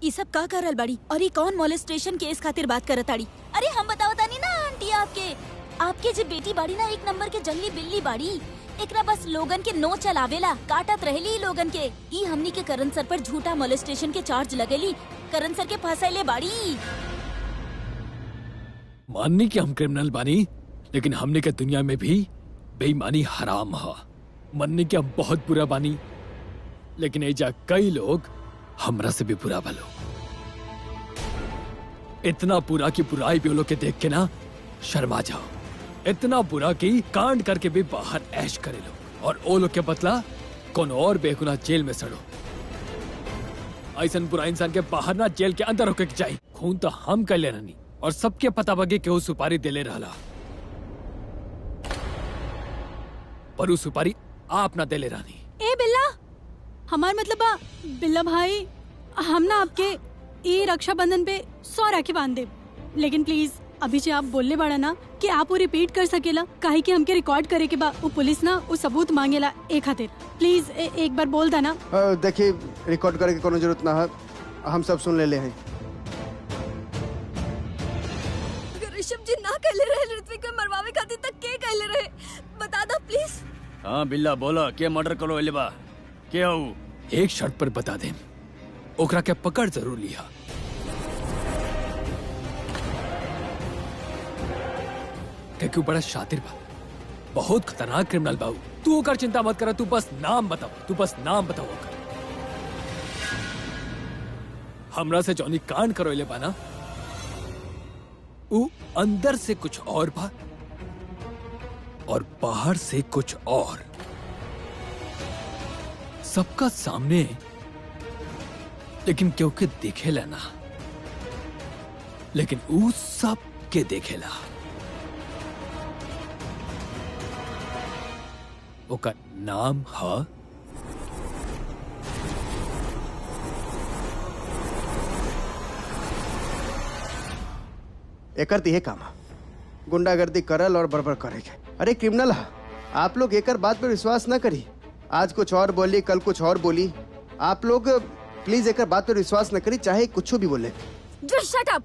ये सब का करल बाड़ी और ये कौन मोलेस्टेशन केस खातिर बात करत आड़ी? अरे हम बतावतानी ना आंटी, आपके जे बेटी बाड़ी ना एक नंबर के जंगली बिल्ली बाड़ी। एकरा बस लोगन के नो चलावेला, काटत रहेली लोगन के। ई हमनी के करण सर पर झूठा मोलेस्टेशन के चार्ज लगेली, करण सर के फंसाइले बाड़ी। माननी कि हम क्रिमिनल बानी, लेकिन हमने के दुनिया में भी बेईमानी हराम है। माननी कि हम बहुत बुरा बानी, लेकिन एजा कई लोग हमरा से भी बुरा बा लोग। इतना बुरा कि बुराई भी वो लोग के देख के ना शर्मा जाओ। इतना बुरा कि कांड करके भी बाहर ऐश करे लो, और वो लोग के बदला कौन और बेगुनाह जेल में सड़ो। ऐसा बुरा इंसान के बाहर ना जेल के अंदर होके जाए। खून तो हम कर ले रहनी, और सबके पता बगे के वो सुपारी दे ले रहा, पर वो सुपारी आप ना दे ले रहनी। ए बिल्ला, हमार मतलब बिल्ला भाई, हम ना आपके ये रक्षाबंधन पे 100 राखी बांध दे, लेकिन प्लीज अभी जे आप बोलने बाड़ा ना कि आप वो रिपीट कर सकेला, काहे कि हमके रिकॉर्ड करे के बा। वो पुलिस ना वो सबूत मांगेला एक खातिर। प्लीज एक बार बोल दा ना। देखिए, रिकॉर्ड करे के कोनो जरूरत ना है, हम सब सुन ले हैं। अगर ऋषभ जी ना कहले रहे ऋत्विक को मरवावे खातिर तक के कहले रहे, बता दो प्लीज। हाँ बिल्ला बोला, के मर्डर करो एलेबा के हो? एक शर्त पर बता दे, ओकरा के पकड़ जरूर लिया। क्योंकि बड़ा शातिर बा, बहुत खतरनाक क्रिमिनल बाऊ। तू ओकर चिंता मत कर, तू बस नाम बताओ ओकर। हमरा से जौनी कांड करो ले बाना, ऊ अंदर से कुछ और बा और बाहर से कुछ और। सबका सामने, लेकिन क्योंकि देखेला ना, लेकिन ऊ सब के देखेला। ओका नाम है एकर दिहे काम है, गुंडागर्दी करल और बड़बड़ करेगे। अरे क्रिमिनल है, आप लोग एकर बात पर विश्वास न करी। आज कुछ और बोली, कल कुछ और बोली। आप लोग प्लीज एकर बात पर विश्वास न करी, चाहे कुछ भी बोले। Just shut up.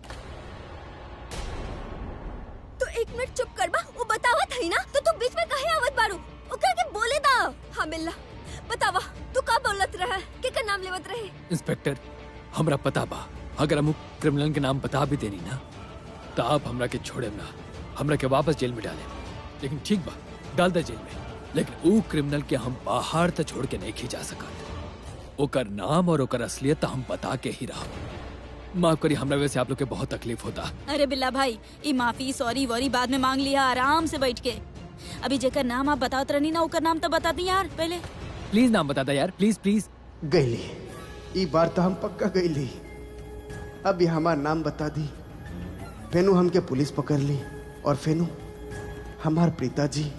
तो एक मिनट चुप कर बा, वो बतावत है ना, तो तू बीच में काहे आवत बारू? ओकरा के बोले दा। हाँ बिल्ला, बतावा तू का बोलत रहा, केकर नाम लेवत रहे? इंस्पेक्टर, हमरा पता बा, अगर हम क्रिमिनल के नाम बता भी देनी ना, तो आप हमरा के छोड़े ना, हमरा के वापस जेल में डाले। लेकिन ठीक बा, डाल दे जेल में, लेकिन वो क्रिमिनल के हम बाहर तक छोड़ के नहीं खींचा सकत। ओकर नाम और ओकर असलियत तो हम बता के ही रहा। माफ करिए, हमरा वजह से आप लोग के बहुत तकलीफ होता। अरे बिल्ला भाई, ये माफी सॉरी वॉरी बाद में मांग लिया आराम से बैठ के। अभी जेकर नाम आप बतावत रहनी ना, ओकर नाम तो बता दी यार पहले। प्लीज नाम बता दे यार, प्लीज प्लीज। गईली, ई बार तो हम पक्का गईली। अब ये हमार नाम बता दी, फेनू हमके पुलिस पकड़ ली, और फेनू हमार पिताजी,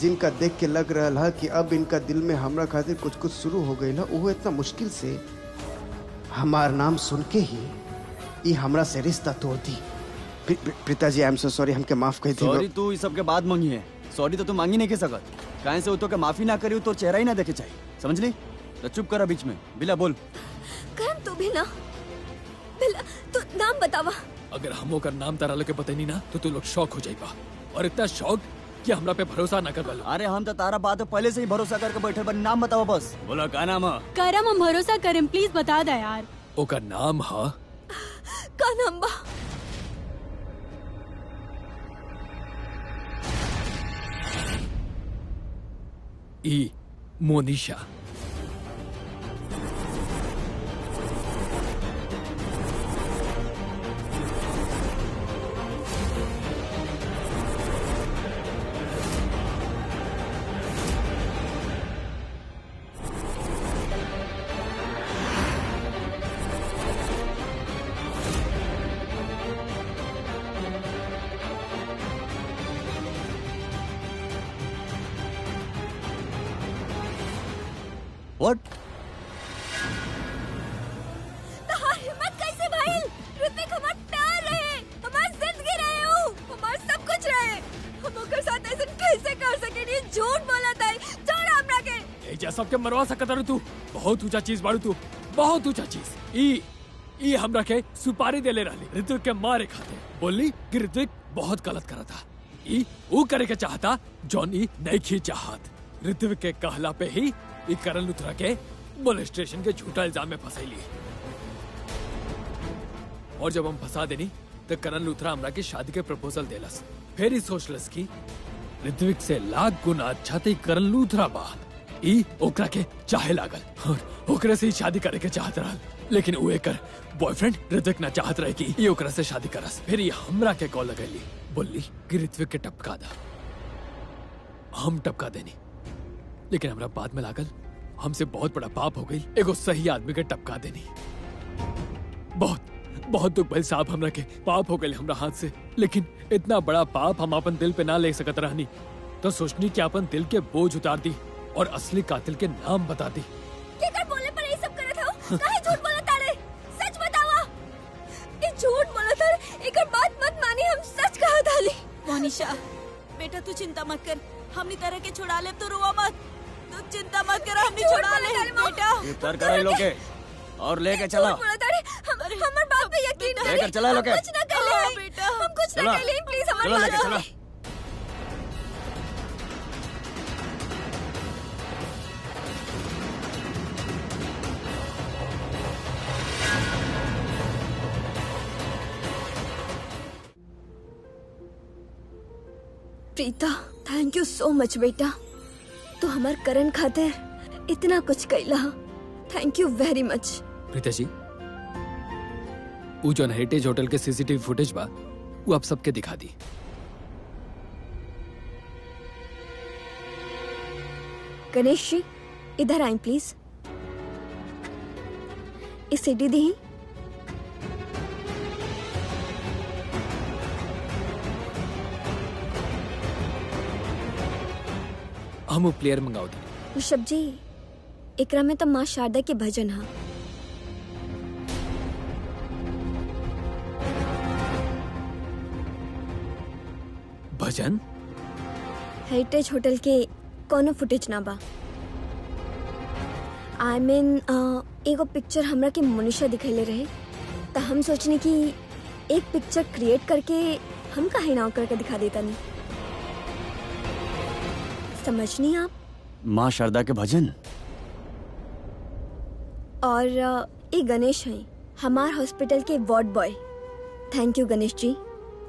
जिनका देख के लग रहा है कि अब इनका दिल में हमरा खातिर कुछ कुछ शुरू हो गई, वो इतना मुश्किल से हमार नाम सुन के ही ये हमरा से रिश्ता तोड़ दी। पिताजी, आई एम सो सॉरी, हमके माफ कर दी। सॉरी तू इस सब के बाद मांगी है, सॉरी तो तू मांगी नहीं के सकत। काहे से तो के माफी ना करी तो चेहरा ही ना देखे चाहिए, समझ ली? तो चुप करा बीच में। बिल्ला बोल। करण तू भी ना, बिल्ला तू नाम बतावा। अगर हम ओकर नाम तारा लोग के पता नहीं ना, तो तू लोग शौक हो जाएगा, और इतना शौक कि हमरा पे भरोसा ना कर पालो। अरे हम तो तारा बात पहले से ही भरोसा करके बैठे, बन नाम बताओ बस। बोला का नाम है? करम, हम भरोसा करें, प्लीज बता दे यार। ओकर नाम है का नाम बा? ई मोनिशा। व्हाट? हिम्मत कैसे भाई? ऋत्विक हमार प्यार रहे, हमार जिंदगी रहे हो, हमार सब कुछ रहे। हम ओकर साथ ऐसे कैसे कर सके? नहीं झूठ बोला था, छोड़ हमरा के। ए जा सबके मरवा सकत है तू। बहुत ऊंचा चीज बाड़ू तू, बहुत ऊंचा चीज। ई ये हमरा के सुपारी देले रहली ऋत्विक के मारे खाते। बोली कि ऋत्विक बहुत गलत करा था। ई वो करे के चाहता जॉन ई नहीं की चाहत। ऋत्विक के कहला पे ही ई करण लूथरा के मोलेस्टेशन के झूठा इल्जाम में फंसैली। और जब हम फंसा देनी तो करण लूथरा हमरा की शादी के प्रपोजल देलस। फिर ही सोचलस की ऋत्विक से लाख गुना अच्छा ते करण लूथरा बा। ई ओकरा के चाहे लागल और ओकरे से ही शादी करे के चाहत रहल। लेकिन वो एकर बॉयफ्रेंड ऋत्विक ना चाहत रहे कि ये ओकरा से शादी करस। फिर ये हमरा के कॉल लगैली, बोली कि ऋत्विक के टपका दा। हम टपका देनी, लेकिन हमरा बाद में लागल हमसे बहुत बड़ा पाप हो गई एगो सही आदमी के टपका देनी। बहुत बहुत दुख भइल साहब हमरा के। पाप हो गए हमरा हाथ से, लेकिन इतना बड़ा पाप हम अपन दिल पे ना ले सकत रहनी। तो सोचनी कि अपन दिल के बोझ उतार दी और असली कातिल के नाम बता दी। केकर बोले पर ये सब करत हो? काहे झूठ बोलत तारे? सच बतावा। ये झूठ बोलत है, एकर बात मत मानी, हम सच कहत हली। मोनिशा बेटा तू चिंता मत कर, हमनी तरह के छुड़ा ले, तू रोवा मत। तू चिंता मत कर, हमनी छुड़ा ले बेटा। गिरफ्तार करा इन लोग के और लेके चला। हमर बात पे यकीन है। लेकर चला लोग के। कुछ ना कर बेटा, हम कुछ ना कर ले, प्लीज हमारी बात चला। सुनो। Preeta thank you so much बेटा, तो हमार करण खातिर इतना कुछ कैला। थैंक यू वेरी मच। प्रीता जी, वो जो हेरिटेज होटल के सीसीटीवी फुटेज बा वो आप सबके दिखा दी। गणेश जी इधर आए प्लीज। इस सीडी दी। हम वो प्लेयर मंगाओ दी। ऋषभ जी एकरा में तो माँ शारदा के भजन हा। भजन? हेरिटेज होटल के कोनो फुटेज ना बा। आई मीन एगो पिक्चर हमरा के मोनिशा दिखैले रहे, तो हम सोचने की एक पिक्चर क्रिएट करके हम काहे ना करके दिखा देता नहीं। समझनी आप? माँ शारदा के भजन। और ये गणेश हैं हमार हॉस्पिटल के ward boy. Thank you Ganesh ji,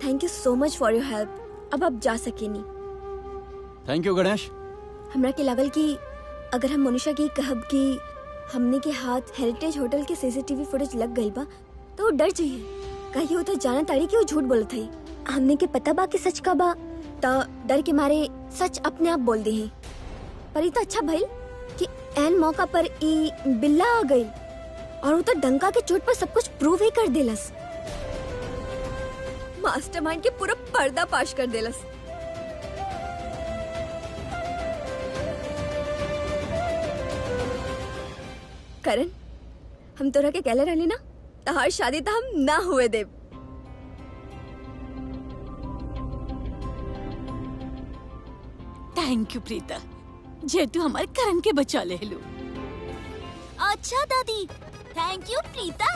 thank you so much for your help. अब आप जा सकेनी। Thank you Ganesh. हमरा के लागल कि अगर हम मोनिशा की कहब कि हमने के हाथ हेरिटेज होटल के सीसीटीवी फुटेज लग गई बा तो वो डर जाइए, कहीं वो तो जाना ताड़ी कि वो झूठ बोलत है। हमने के पता बा कि सच का बा, तो डर के मारे सच अपने आप बोल दे हैं। पर ये तो अच्छा भइल कि एन मौका पर ई बिल्ला आ गई और वो तो डंका के चोट पर सब कुछ प्रूव ही कर देलस। मास्टरमाइंड के पूरा पर्दा पाश कर देलस। करण हम तोरा के कहले रहली ना, तहार शादी तो हम ना हुए देव। थैंक यू प्रीता, जे तू हमारे करण के बचा ले लो। अच्छा दादी, थैंक यू प्रीता।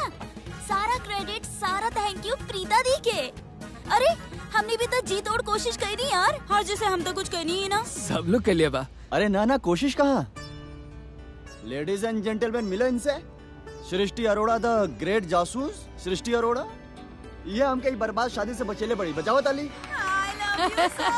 सारा क्रेडिट, सारा थैंक यू प्रीता दी के। अरे हमने भी तो जी तोड़ कोशिश करी यार, हर जैसे हम तो कुछ करनी ही ना। सब लोग के लिए बा। अरे ना ना, कोशिश कहाँ। लेडीज एंड जेंटलमैन मिलो इनसे। सृष्टि अरोड़ा द ग्रेट जासूस, सृष्टि अरोड़ा। ये हमके एक बर्बाद शादी से बचेले बड़ी। बचाओ ताली। I love you, sir.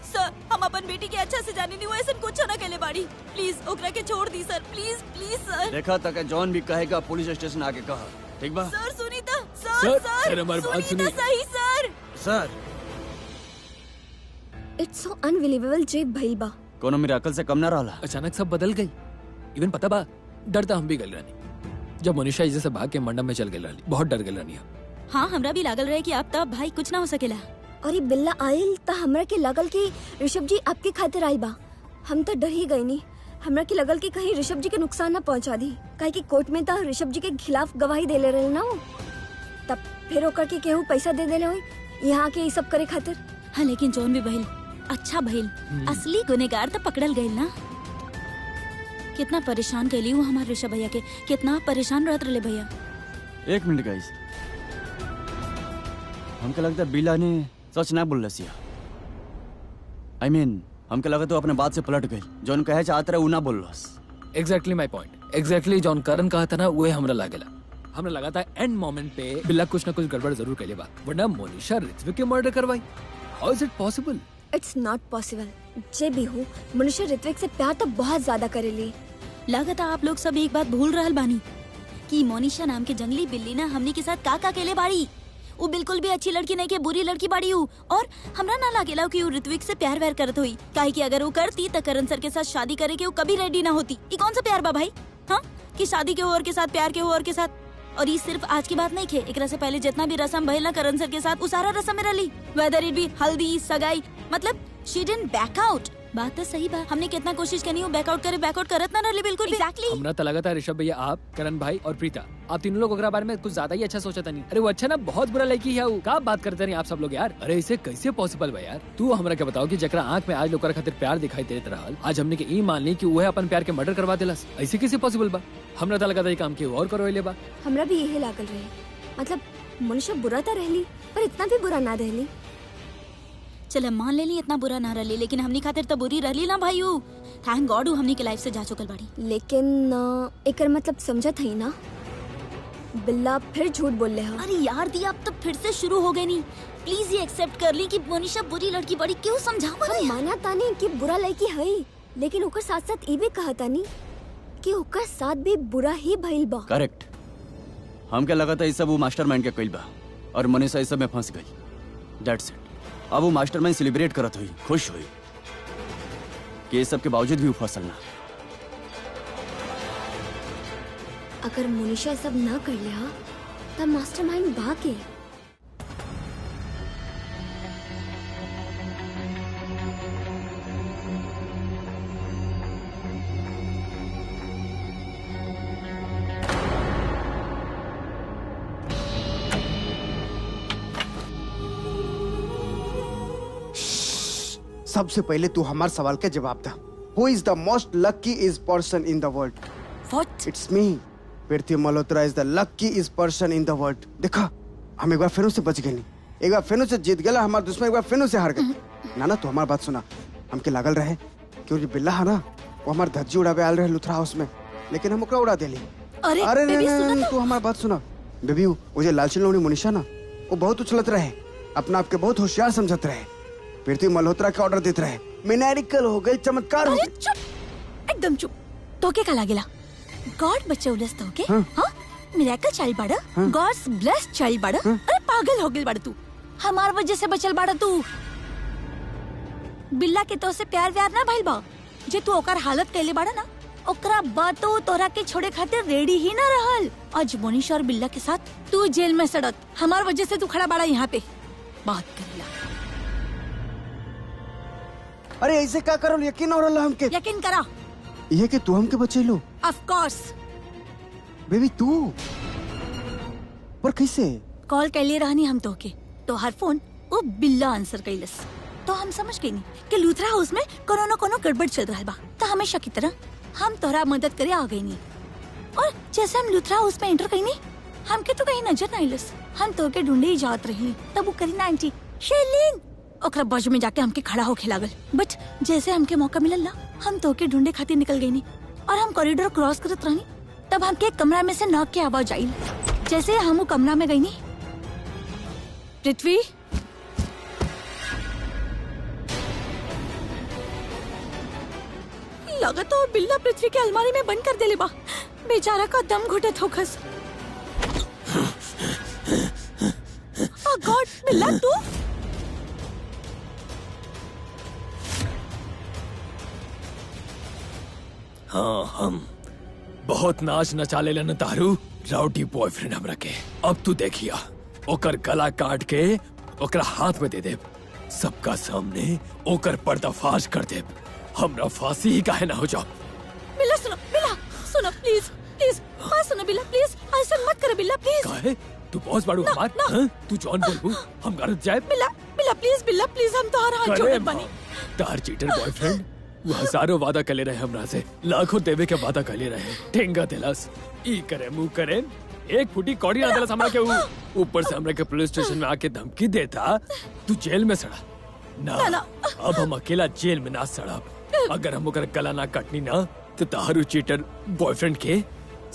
सर हम अपन बेटी के अच्छा से जाने नहीं हुआ, ऐसा कुछ ना कहले बाड़ी। प्लीज ओकरा के छोड़ दी सर, प्लीज प्लीज सर। देखा तक जॉन भी कहेगा पुलिस स्टेशन आके कहा। ठीक बा सर सुनीता, सर, सर, हमारी बात सुनीता सुनिए। सही सर। सर, इट्स सो अनबिलीवेबल जे भइल बा। कोनो मेरे अकल से कम ना रहला। अचानक सब बदल गई। इवन पता बा डरता हम भी गल रानी जब मनीषा इजे से भाग के मंडप में चल गई रानी। बहुत डर गई रानी। हाँ हमरा भी लागल रहे कि अब तब भाई कुछ ना हो सकेला। और ये बिल्ला आयल त हमरा के लगल कि ऋषभ जी आपके खातिर आइल बा। हम तो डर ही गई नी। हमरा के लगल कि कहीं ऋषभ जी के नुकसान ना पहुंचा दी, काहे कि कोर्ट में तो ऋषभ जी के खिलाफ गवाही देले रहे ना वो। तब फिर ओकर के केहू पैसा दे देले होई यहाँ के ये सब करे खातिर। हाँ लेकिन जोन भी भइल अच्छा भइल। असली गुनेगार तो पकड़ल गइल ना। कितना परेशान कैली हूँ हमारे ऋषभ भैया के, कितना परेशान रहत रहे भैया। एक मिनट गाइस, हमके लगता है बिल्ला ने सच ना बोल रसिया। I mean, हमके लगा तो अपने बात से पलट गई। जौन कहे चाहत रहे उ ना बोल रस। एग्जैक्टली माय पॉइंट। एग्जैक्टली जॉन करण कहा था ना वो हमरा लागेला। हमरा लगा था एंड मोमेंट पे बिल्ला कुछ ना कुछ गड़बड़ जरूर कैले बा, वरना मोनिशा ऋत्विक के मर्डर करवाई। How is it possible? It's not possible. जे भी हो मनुष्य ऋत्विक से प्यार तो बहुत ज्यादा करेली। लागत आप लोग सब एक बात भूल रहल बानी कि मोनिशा नाम के जंगली बिल्ली ना हमनी के साथ का केले बाड़ी। वो बिल्कुल भी अच्छी लड़की नहीं के बुरी लड़की बाड़ी हूँ। और हमरा ना लागेला कि वो ऋत्विक से प्यार व्यार करत हुई, काहे कि अगर वो करती तो करण सर के साथ शादी करे के वो कभी रेडी ना होती। ये कौन सा प्यार बा भाई? हाँ कि शादी के और के साथ प्यार के और के साथ। और ये सिर्फ आज की बात नहीं खे, एकरा से पहले जितना भी रस्म भइल ना करण सर के साथ वो सारा रस्म में रली। वेदर इट बी हल्दी सगाई, मतलब शी डिडंट बैक आउट। बात तो सही बा, हमने कितना कोशिश करनी हो बैकआउट करत ना रही बिल्कुल भी। Exactly. हमरा तो लगा था ऋषभ भैया, आप, करण भाई और प्रीता, आप तीनों लोग ओकरा बारे में कुछ ज्यादा ही अच्छा सोचा था नहीं। अरे वो अच्छा ना बहुत बुरा लड़की है वो। का बात करते नहीं आप सब लोग यार। अरे इसे कैसे पॉसिबल बा यार? तू हमरा के बताओ कि जकरा आंख में आज लोग खातिर प्यार दिखाई देत रहल, आज हमने के ई मान ली कि वो अपन प्यार के मर्डर करवा देलस। ऐसे कैसे पॉसिबल बा? हमरा तो लगा था ये काम के और करवाइले बा। हमरा भी यही लागल रहे। मतलब मनुष्य बुरा तो रहली पर इतना भी बुरा ना रहली। चल मान ले ली इतना बुरा ना रही, लेकिन हमनी खातिर तो बुरी रही ना भाई। थैंक गॉड हमनी के लाइफ से जा चुकल बाड़ी। लेकिन एकर मतलब समझत है ना, बिल्ला फिर झूठ बोल ले। अरे यार दी आप तो फिर से शुरू हो गए नी। प्लीज ये एक्सेप्ट कर ली कि मोनिशा बुरी लड़की बड़ी। क्यों समझावा हम माना तानी कि बुरा लड़की है, लेकिन ओकर साथ साथ ये भी कहा तानी कि ओकर साथ भी बुरा ही भइल बा। करेक्ट। हमके लगा था ये सब वो मास्टरमाइंड के कइल बा और मनीषा इस सब में फंस गई। That's it. अब वो मास्टरमाइंड सेलिब्रेट करत हुई, खुश हुई कि इस सब के बावजूद भी वो फसल ना। अगर मोनिशा सब ना कर लिया तब मास्टरमाइंड बा के। सबसे पहले तू हमारे सवाल का जवाब दा। Who is the most luckiest person in the world? What? It's me. Preeti Malhotra is the luckiest person in the world. देखा हम एक बार फिर से बच गए नहीं, एक बार फिर से जीत गया हमारे दुश्मन, एक बार फिर से हार गए। ना तो हमारी बात सुना। हमके लागल रहे कि वो जो बिल्ला है ना वो हमारे धज्जी उड़ावे आल रहे लुथरा हाउस में, लेकिन हम ओकरा उड़ा देली। अरे नहीं, तू हमारी बात सुना बेबी। वो जो लालची लोनी मोनिशा ना वो बहुत उछलत रहे, अपना आपके बहुत होशियार समझत रहे, प्रीति मल्होत्रा के ऑर्डर देते रहे। मिनेरिकल हो गई, चमत्कार हो गई। चुप, एकदम चुप। तो के का लागेला? गॉड बच्चे उलस तो के? हां मिरेकल चाइल्ड बाड़ा, गॉड्स ब्लेस्ड चाइल्ड बाड़ा। अरे पागल हो गेल बाड़ा तू। हमार वजह से बचल बाड़ा तू। बिल्ला के तो से प्यार व्यार ना भइल बा। जे तू ओकर हालत कैले बाड़ा ना, ओकरा बातो तोरा के छोड़े खातिर रेडी ही ना रहल। आज मोनिशा और बिल्ला के साथ तू जेल में सड़त, हमार वजह से तू खड़ा बाड़ा यहाँ पे बात करेला। अरे ऐसे क्या करो? यकीन हो रहा हमके। यकीन करा ये कि तू हमके बचेलो। ऑफ कोर्स बेबी तू पर कैसे? कॉल कैले रहनी हम तो हर फोन वो बिल्ला आंसर कैलस, तो हम समझ गई कि लूथरा हाउस में कोनो न कोनो गड़बड़ चल रहा बा। तो हमेशा की तरह हम तोरा मदद करे आ गई नी। और जैसे हम लूथरा हाउस में एंटर कई नी, हमके तो कहीं नजर नहीं आइलस। हम तो के ढूंढे ही जात रही, तब वो करीना आंटी शेलिन ओकरा बाजू में जाके हमके खड़ा होके लागल। बट जैसे हमके मौका मिलल ना, हम तो के ढूंढे खातिर निकल गई नी। और हम कॉरिडोर क्रॉस करत रहनी, तब हमके कमरा में से नाक की आवाज आई। जैसे हम कमरा में गई नी, पृथ्वी लगा तो बिल्ला पृथ्वी के अलमारी में बंद कर देले बा। बेचारा का दम घुटत होखस। ओह गॉड, बिल्ला तू? हाँ हम बहुत नाच नचा ले न तारू राउडी बॉयफ्रेंड हमरा के। अब तू देखिया ओकर गला काट के ओकरा हाथ में दे दे, सबका सामने ओकर पर्दाफाश कर दे, हमरा फांसी ही काहे ना हो जाओ। बिल्ला सुनो प्लीज प्लीज, बात सुनो बिल्ला प्लीज, ऐसा मत कर बिल्ला प्लीज। काहे तू बहुत बड़ू हमार, हाँ? तू जॉन बोलबू हम गलत जाए। बिल्ला प्लीज हम तो हाथ जोड़े बनी। तार चीटर बॉयफ्रेंड वो हजारों वादा कर ले रहे हमरा से, लाखों देवे के वादा कर ले रहे। ठेंगा दिलस ई करे मुंह करे, एक फुटी कौड़ी ना दिलस हमरा के। ऊपर से हमरा के पुलिस स्टेशन में आके धमकी देता तू जेल में सड़ा ना। अब हम अकेला जेल में ना सड़ा, अगर हम ओकर गला ना कटनी ना तो तारू चीटर बॉयफ्रेंड के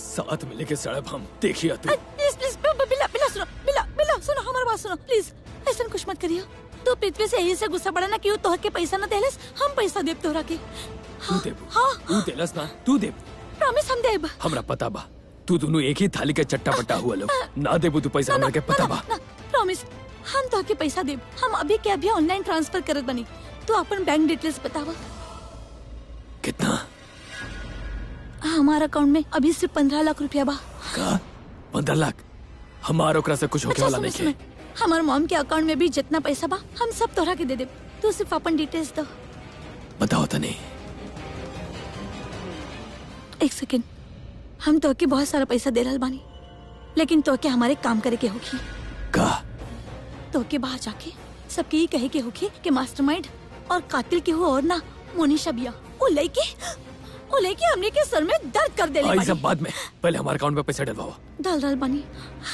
साथ में लेके सड़ब हम। देखिए तू प्लीज बिल्ला सुनो हमारी बात सुनो प्लीज, ऐसा कुछ मत करियो। तो पृथ्वी से यही से गुस्सा बढ़ा ना कि वो तोहर के पैसा ना देलस, हम पैसा देब तोहरा के। तू देबू, तू देलस ना, तू देब, प्रॉमिस हम देब। हमरा पता बा तू दोनों एक ही थाली के चट्टा पट्टा हुआ लोग। ना देबू तू पैसा, हमरा के पता बा। प्रॉमिस हम तोहर के पैसा देब, हम अभी के अभी ऑनलाइन ट्रांसफर करत बनी। तू अपन बैंक डिटेल्स बतावा। कितना? हमारा अकाउंट में अभी सिर्फ 15 लाख रुपया बा। का 15 लाख? हमारा ओकरा से कुछ होके वाला नहीं है। हमारे मॉम के अकाउंट में भी जितना पैसा बा हम सब तोहरा के दे दे, तू सिर्फ अपन डिटेल्स दो। बताओ तो नहीं। एक सेकेंड, हम तो के बहुत सारा पैसा दे रहल बानी, लेकिन तो के हमारे काम करे के होगी। का? तो के बाहर जाके सबके ये कहे के होगी कि मास्टरमाइंड और कातिल के हो और ना मोनिशा बिया। वो लड़की हमने के सर में दर्द कर दे ले। सब बाद में, पहले हमारे अकाउंट में पैसा डलवाओ। डाल बानी,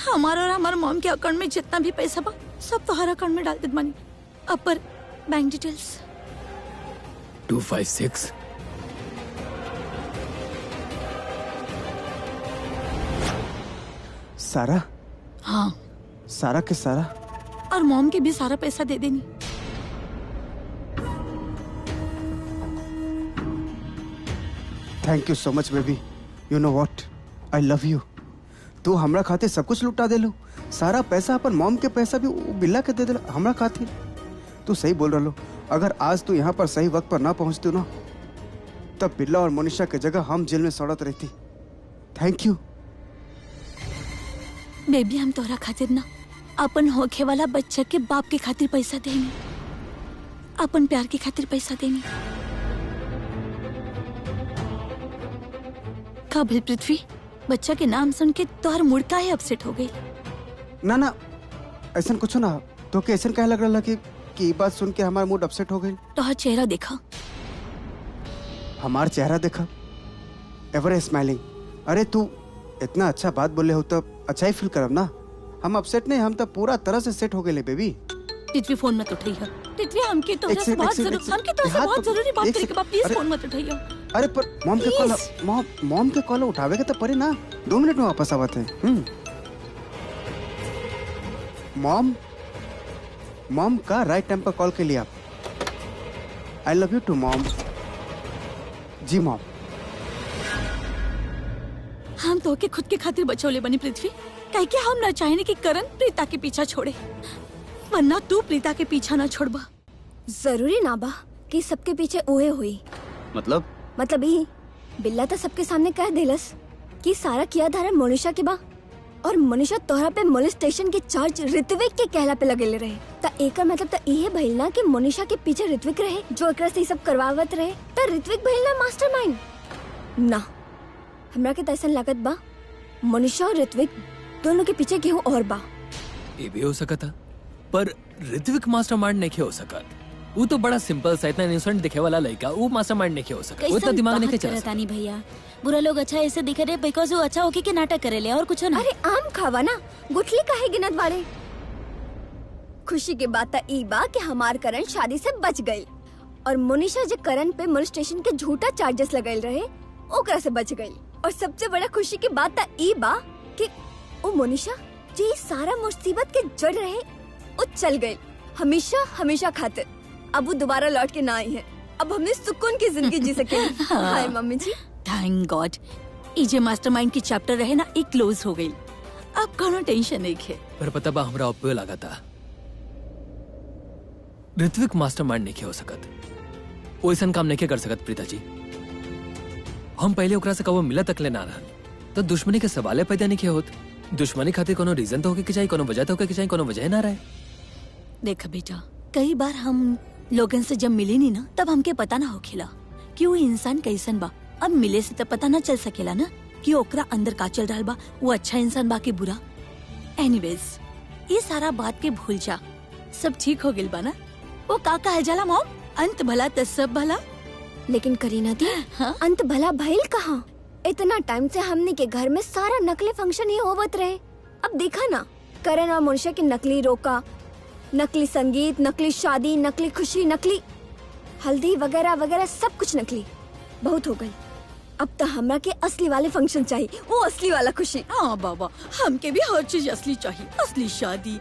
हमारा और हमारे मॉम के अकाउंट में जितना भी पैसा बा सब तुम्हारा अकाउंट में डाल दे बानी। अब पर बैंक डिटेल्स 256 सारा। हाँ सारा के सारा और मॉम के भी सारा पैसा दे देनी। Thank you so much baby, you know what, I love you. तू हमरा खातिर सब कुछ लुटा दे लो, सारा पैसा अपन मॉम के पैसा भी बिल्ला के दे दे हमरा खातिर। तू सही बोल रहा लो, अगर आज तू यहाँ पर सही वक्त पर ना पहुँचती ना तब बिल्ला और मोनिशा के जगह हम जेल में सड़त रहती। थैंक यू बेबी, हम तोहरा खातिर ना अपन होखे वाला बच्चा के बाप के खातिर पैसा देनी, अपन प्यार के खातिर पैसा देनी। का भइल पृथ्वी, बच्चा के नाम सुन के तोहर मूड काहे अपसेट हो गई? ना ऐसा कुछ ना, तो के ऐसा कहे लग रहा कि ये बात सुन के हमारा मूड अपसेट हो गई। तोहर चेहरा देखा, हमारा चेहरा देखा, एवर स्माइलिंग। अरे तू इतना अच्छा बात बोले हो तो अच्छा ही फील करब ना। हम अपसेट नहीं, हम तो पूरा तरह से सेट हो गए बेबी। पृथ्वी फोन मत उठाइयो। पृथ्वी हमके तोहरा से बहुत जरूरी बात करे के बा, प्लीज फोन मत उठाइयो। अरे पर मॉम के कॉल उठावे के तो परे ना, 2 मिनट में वापस आवत है। मॉम का राइट टाइम पर कॉल के लिए आप। I love you too mom. जी मॉम। हम तो के खुद के खातिर बचौले बनी पृथ्वी, कह के हम न चाहेने कि करण प्रीता के पीछा छोड़े, वरना तू प्रीता के पीछा न छोड़बा। जरूरी ना बा कि सबके पीछे ओए हुई। मतलब ही बिल्ला तो सबके सामने कह देलस कि सारा किया धारा मोनिशा के बा और मोनिशा तोहरा पे मोलेस्टेशन के चार्ज ऋत्विक के कहला पे लगेले रहे। त एकर मतलब त इहे भइल ना कि मोनिशा के पीछे ऋत्विक रहे जो एकरा से सब करवावत रहे। त ऋत्विक भइल ना मास्टरमाइंड ना। हमरा के तैसन लागत बा मोनिशा और ऋत्विक दोनों के पीछे केहू और बा। ये भी हो सकता, पर ऋत्विक मास्टरमाइंड नहीं हो सकता। वो तो बड़ा सिंपल सा, इतना इनोसेंट दिखे वाला लड़का, वो मास्टरमाइंड नहीं हो सकता। वो तो दिमाग नहीं चलता। नहीं भैया, बुरा लोग अच्छा ऐसे दिख रहे बिकॉज वो अच्छा होके के नाटक करे ले और कुछ ना। अरे आम खावा ना, गुठली काहे गिनत बाड़े। खुशी के बात त ई बा कि हमार करण शादी से बच गई और मोनिशा जो करण पे मोलेस्टेशन के झूठा चार्जेस लगाइल रहे ओकरा से बच गई। और सबसे बड़ा खुशी की बात त ई बा कि ओ मोनिशा जे सारा मुसीबत के जड़ रहे वो चल गई हमेशा हमेशा खातिर। अब वो दोबारा लौट के ना आई है। अब हमने सुकून की जिंदगी जी सके। हाय मम्मी जी, थैंक गॉड। इजे मास्टरमाइंड की चैप्टर रहे ना एक क्लोज हो गई, अब कोनो टेंशन नहीं है। पर पता बा हमरा उपयो लगा था ऋत्विक मास्टरमाइंड नहीं हो सकत, वो ऐसा काम नहीं कर सकत प्रीता जी। हम पहले ओकरा से कबो मिला तक ले ना रहनी, तो दुश्मनी के सवाले पैदा नहीं किया होत। दुश्मनी खातिर कोनो रीजन तो होके के चाहिए, कोनो वजह तो होके के चाहिए, कोनो वजह ना रहे। देख बेटा, कई बार हम लोगन से जब मिले नी ना, तब हमके पता ना होखेला कि वो इंसान कैसन बा। अब मिले से तो पता ना चल सकेला ना कि ओकरा अंदर का चल रहा बा, वो अच्छा इंसान बा कि बुरा। एनीवेज, ये सारा बात के भूल जा, सब ठीक हो गिल बा ना। वो का कहे जाला मॉम, अंत भला तो सब भला। लेकिन करीना दी, हाँ? अंत भला भइल कहाँ? इतना टाइम से हमने के घर में सारा नकली फंक्शन ही होवत रहे। अब देखा ना, करण और मोनिशा की नकली रोका, नकली संगीत, नकली शादी, नकली खुशी, नकली हल्दी वगैरह वगैरह, सब कुछ नकली। बहुत हो गई। अब तो हमरा के असली वाले फंक्शन चाहिए, वो असली वाला खुशी। हाँ बाबा, हमके भी हर चीज असली चाहिए, असली शादी,